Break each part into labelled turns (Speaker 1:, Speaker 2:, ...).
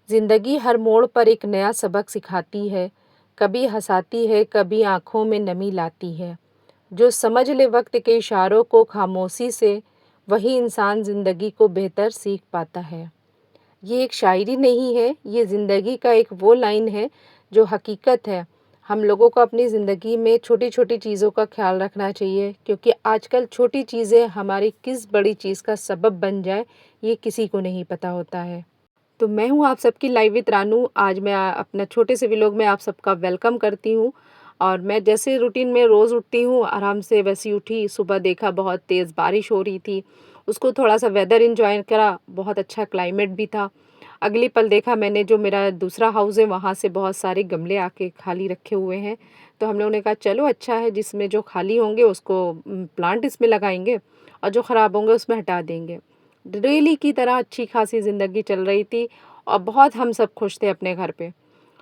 Speaker 1: जिंदगी हर मोड़ पर एक नया सबक सिखाती है। कभी हंसाती है, कभी आंखों में नमी लाती है। जो समझ ले वक्त के इशारों को खामोशी से, वही इंसान जिंदगी को बेहतर सीख पाता है। ये एक शायरी नहीं है, ये ज़िंदगी का एक वो लाइन है जो हकीकत है। हम लोगों को अपनी ज़िंदगी में छोटी-छोटी चीज़ों का ख़्याल रखना चाहिए, क्योंकि आजकल छोटी चीज़ें हमारी किस बड़ी चीज़ का सबब बन जाए, ये किसी को नहीं पता होता है। तो मैं हूँ आप सबकी लाइव विद रानू। आज मैं अपना छोटे से व्लॉग में आप सबका वेलकम करती हूँ। और मैं जैसे रूटीन में रोज़ उठती हूँ, आराम से वैसी उठी। सुबह देखा बहुत तेज़ बारिश हो रही थी, उसको थोड़ा-सा वेदर एन्जॉय करा, बहुत अच्छा क्लाइमेट भी था। अगली पल देखा मैंने, जो मेरा दूसरा हाउस है वहाँ से बहुत सारे गमले आके खाली रखे हुए हैं। तो हम लोगों ने कहा चलो अच्छा है, जिसमें जो खाली होंगे उसको प्लांट इसमें लगाएँगे और जो ख़राब होंगे उसमें हटा देंगे। डेली की तरह अच्छी खासी ज़िंदगी चल रही थी और बहुत हम सब खुश थे अपने घर पे।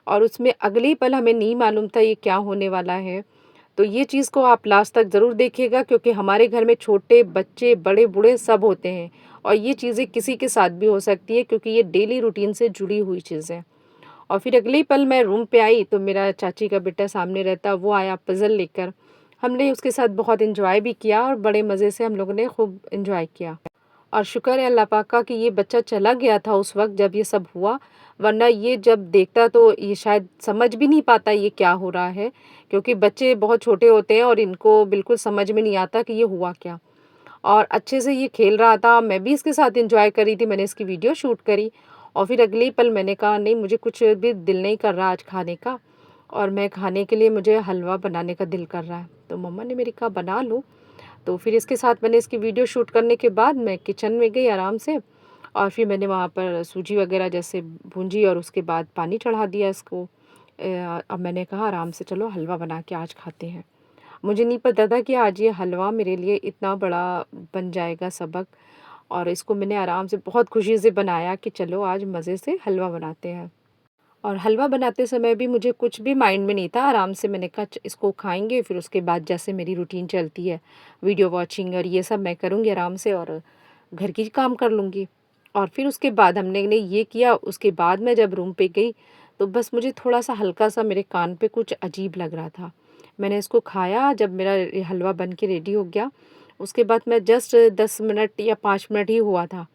Speaker 1: और उसमें अगले ही पल हमें नहीं मालूम था ये क्या होने वाला है। तो ये चीज़ को आप लास्ट तक ज़रूर देखिएगा, क्योंकि हमारे घर में छोटे बच्चे, बड़े-बूढ़े सब होते हैं और ये चीज़ें किसी के साथ भी हो सकती है, क्योंकि ये डेली रूटीन से जुड़ी हुई चीज़ है। और फिर अगले ही पल मैं रूम पे आई तो मेरा चाची का बेटा सामने रहता, वो आया पज़ल लेकर। हमने उसके साथ बहुत एन्जॉय भी किया और बड़े मज़े से हम लोगों ने खूब एन्जॉय किया। और शुक्र है अल्लाह पाक का कि ये बच्चा चला गया था उस वक़्त जब ये सब हुआ, वरना ये जब देखता तो ये शायद समझ भी नहीं पाता ये क्या हो रहा है, क्योंकि बच्चे बहुत छोटे होते हैं और इनको बिल्कुल समझ में नहीं आता कि ये हुआ क्या। और अच्छे से ये खेल रहा था, मैं भी इसके साथ एन्जॉय कर रही थी, मैंने इसकी वीडियो शूट करी। और फिर अगले ही पल मैंने कहा नहीं, मुझे कुछ भी दिल नहीं कर रहा आज खाने का, और मैं खाने के लिए मुझे हलवा बनाने का दिल कर रहा है। तो मम्मा ने मेरी कहा बना लो। तो फिर इसके साथ मैंने इसकी वीडियो शूट करने के बाद मैं किचन में गई आराम से, और फिर मैंने वहाँ पर सूजी वगैरह जैसे भूंजी और उसके बाद पानी चढ़ा दिया इसको। अब मैंने कहा आराम से चलो हलवा बना के आज खाते हैं। मुझे नहीं पता था कि आज ये हलवा मेरे लिए इतना बड़ा बन जाएगा सबक। और इसको मैंने आराम से बहुत खुशी से बनाया कि चलो आज मज़े से हलवा बनाते हैं। और हलवा बनाते समय भी मुझे कुछ भी माइंड में नहीं था, आराम से मैंने कहा इसको खाएँगे, फिर उसके बाद जैसे मेरी रूटीन चलती है, वीडियो वॉचिंग और ये सब मैं करूँगी आराम से, और घर की काम कर लूँगी। और फिर उसके बाद हमने ने ये किया, उसके बाद मैं जब रूम पे गई, तो बस मुझे थोड़ा-सा हल्का-सा मेरे कान पे कुछ अजीब लग रहा था। मैंने इसको खाया, जब मेरा ये हलवा बन के रेडी हो गया, उसके बाद मैं जस्ट 10 मिनट या 5 मिनट ही हुआ था।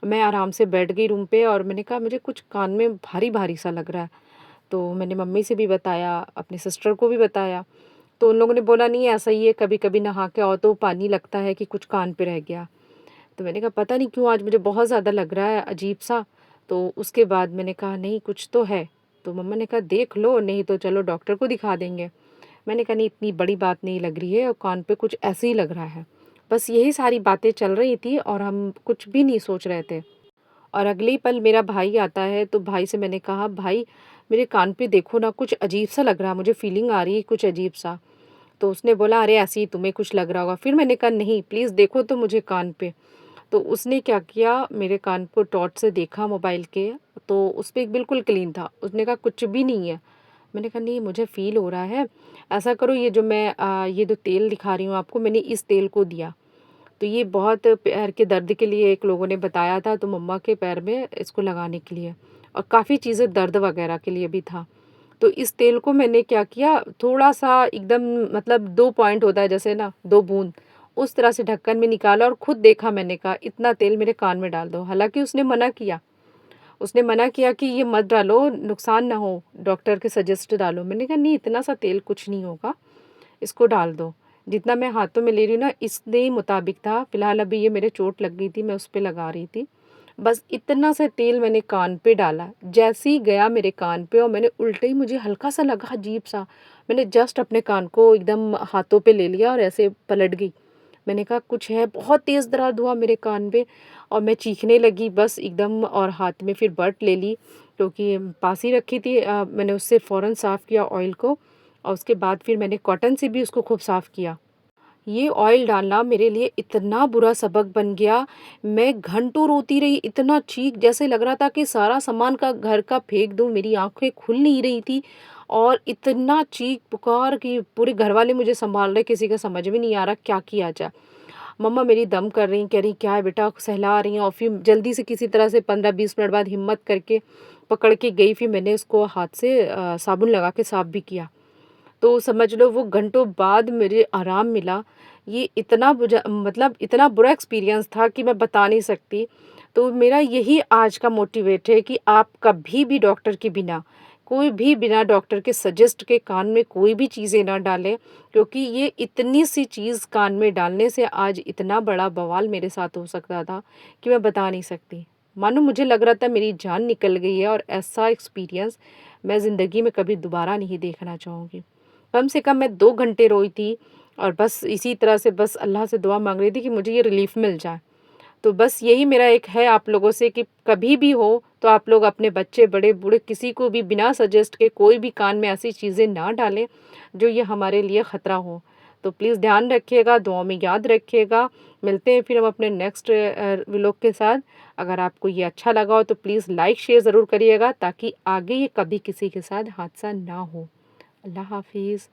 Speaker 1: मैं आराम से बैठ गई रूम पे और मैंने कहा मुझे कुछ कान में भारी-भारी सा लग रहा है। तो मैंने मम्मी से भी बताया, अपनी सिस्टर को भी बताया, तो उन लोगों ने बोला नहीं ऐसा ही है, कभी-कभी नहा के आओ तो पानी लगता है कि कुछ कान पे रह गया। तो मैंने कहा पता नहीं क्यों आज मुझे बहुत ज़्यादा लग रहा है अजीब-सा। तो उसके बाद मैंने कहा नहीं कुछ तो है। तो मम्मा ने कहा देख लो, नहीं तो चलो डॉक्टर को दिखा देंगे। मैंने कहा नहीं इतनी बड़ी बात नहीं लग रही है और कान पे कुछ ऐसे ही लग रहा है। बस यही सारी बातें चल रही थी और हम कुछ भी नहीं सोच रहे थे। और अगले ही पल मेरा भाई आता है, तो भाई से मैंने कहा भाई मेरे कान पे देखो ना, कुछ अजीब सा लग रहा है, मुझे फीलिंग आ रही है कुछ अजीब सा। तो उसने बोला अरे ऐसे ही तुम्हें कुछ लग रहा होगा। फिर मैंने कहा नहीं प्लीज़ देखो तो मुझे कान पे। तो उसने क्या किया, मेरे कान को टॉर्च से देखा मोबाइल के, तो उस पे बिल्कुल क्लीन था। उसने कहा कुछ भी नहीं है। मैंने कहा नहीं मुझे फ़ील हो रहा है। ऐसा करो ये जो मैं ये जो तेल दिखा रही हूँ आपको, मैंने इस तेल को दिया। तो ये बहुत पैर के दर्द के लिए एक लोगों ने बताया था, तो मम्मा के पैर में इसको लगाने के लिए, और काफ़ी चीज़ें दर्द वगैरह के लिए भी था। तो इस तेल को मैंने क्या किया, थोड़ा-सा एकदम मतलब 2 पॉइंट होता है जैसे ना 2 बूंद, उस तरह से ढक्कन में निकाला और खुद देखा। मैंने कहा इतना तेल मेरे कान में डाल दो। हालाँकि उसने मना किया। उसने मना किया कि ये मत डालो, नुकसान ना हो, डॉक्टर के सजेस्ट डालो। मैंने कहा नहीं इतना सा तेल कुछ नहीं होगा, इसको डाल दो। जितना मैं हाथों में ले रही हूँ ना इसके ही मुताबिक था। फ़िलहाल अभी ये मेरे चोट लग गई थी, मैं उस पे लगा रही थी। बस इतना सा तेल मैंने कान पे डाला, जैसे ही गया मेरे कान पे और मैंने उल्टे ही, मुझे हल्का-सा लगा अजीब-सा। मैंने जस्ट अपने कान को एकदम हाथों पे ले लिया और ऐसे पलट गई। मैंने कहा कुछ है, बहुत तेज़ दर्द हुआ मेरे कान पे और मैं चीखने लगी बस एकदम, और हाथ में फिर बर्ट ले ली, क्योंकि पास ही रखी थी। मैंने उससे फ़ौरन साफ़ किया ऑयल को, और उसके बाद फिर मैंने कॉटन से भी उसको खूब साफ़ किया। ये ऑयल डालना मेरे लिए इतना बुरा सबक बन गया, मैं घंटों रोती रही, इतना चीख, जैसे लग रहा था कि सारा सामान का घर का फेंक दूँ, मेरी आँखें खुल नहीं रही थी। और इतना चीख-पुकार कि पूरे घरवाले मुझे सँभाल रहे, किसी का समझ में नहीं आ रहा क्या किया जाए। मम्मा मेरी दम कर रही, कह रही क्या है बेटा, सहला रही हैं, और फिर जल्दी से किसी तरह से 15-20 मिनट बाद हिम्मत करके पकड़ के गई, फिर मैंने उसको हाथ से साबुन लगा के साफ़ भी किया। तो समझ लो वो घंटों बाद मुझे आराम मिला। ये इतना मतलब इतना बुरा एक्सपीरियंस था कि मैं बता नहीं सकती। तो मेरा यही आज का मोटिवेट है कि आप कभी भी डॉक्टर के बिना, कोई भी बिना डॉक्टर के सजेस्ट के कान में कोई भी चीज़ें ना डालें, क्योंकि ये इतनी सी चीज़ कान में डालने से आज इतना बड़ा बवाल मेरे साथ हो सकता था कि मैं बता नहीं सकती। मानो मुझे लग रहा था मेरी जान निकल गई है, और ऐसा एक्सपीरियंस मैं ज़िंदगी में कभी दोबारा नहीं देखना चाहूँगी। कम से कम मैं 2 घंटे रोई थी, और बस इसी तरह से बस अल्लाह से दुआ माँग रही थी कि मुझे ये रिलीफ़ मिल जाए। तो बस यही मेरा एक है आप लोगों से कि कभी भी हो तो आप लोग अपने बच्चे, बड़े-बूढ़े किसी को भी बिना सजेस्ट के कोई भी कान में ऐसी चीज़ें ना डालें, जो ये हमारे लिए ख़तरा हो। तो प्लीज़ ध्यान रखिएगा, दुआओं में याद रखिएगा। मिलते हैं फिर हम अपने नेक्स्ट व्लॉग के साथ। अगर आपको ये अच्छा लगा हो तो प्लीज़ लाइक, शेयर ज़रूर करिएगा, ताकि आगे ये कभी किसी के साथ हादसा ना हो। अल्लाह हाफ़िज़।